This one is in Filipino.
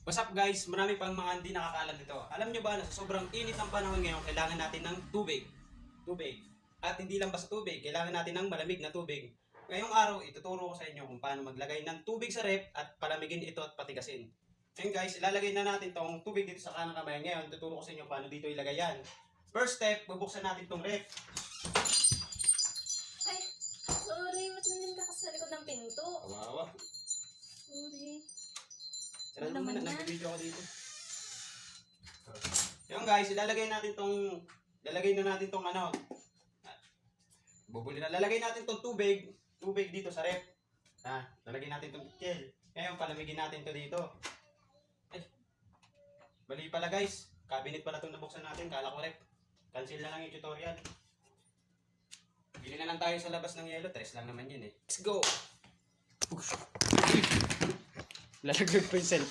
What's up guys? Marami pang mga hindi nakakaalam dito. Alam nyo ba na sa sobrang init ng panahon ngayon, kailangan natin ng tubig. Tubig. At hindi lang basta tubig, kailangan natin ng malamig na tubig. Ngayong araw, ituturo ko sa inyo kung paano maglagay ng tubig sa ref at palamigin ito at patigasin. Ngayon guys, ilalagay na natin tong tubig dito sa kanang kamay. Ngayon, tuturo ko sa inyo paano dito ilagay yan. First step, bubuksan natin tong ref. Ay, sorry. Ba't nandun ka kasi sa likod ng pinto? Kawawa. Sorry. Sira Ano naman naman na, yan? nag-video ako dito. Ngayon guys, lalagay na natin tong ano. Lalagay natin tong tubig dito sa ref. Lalagay natin tong pitil. Ngayon, palamigin natin to dito. Ay, bali pala guys. Cabinet pala itong nabuksan natin. Kala ko ref. Cancel na lang yung tutorial. Bili na lang tayo sa labas ng yelo. 3 lang naman yun eh. Let's go! Lalaglag pa yung cellphone.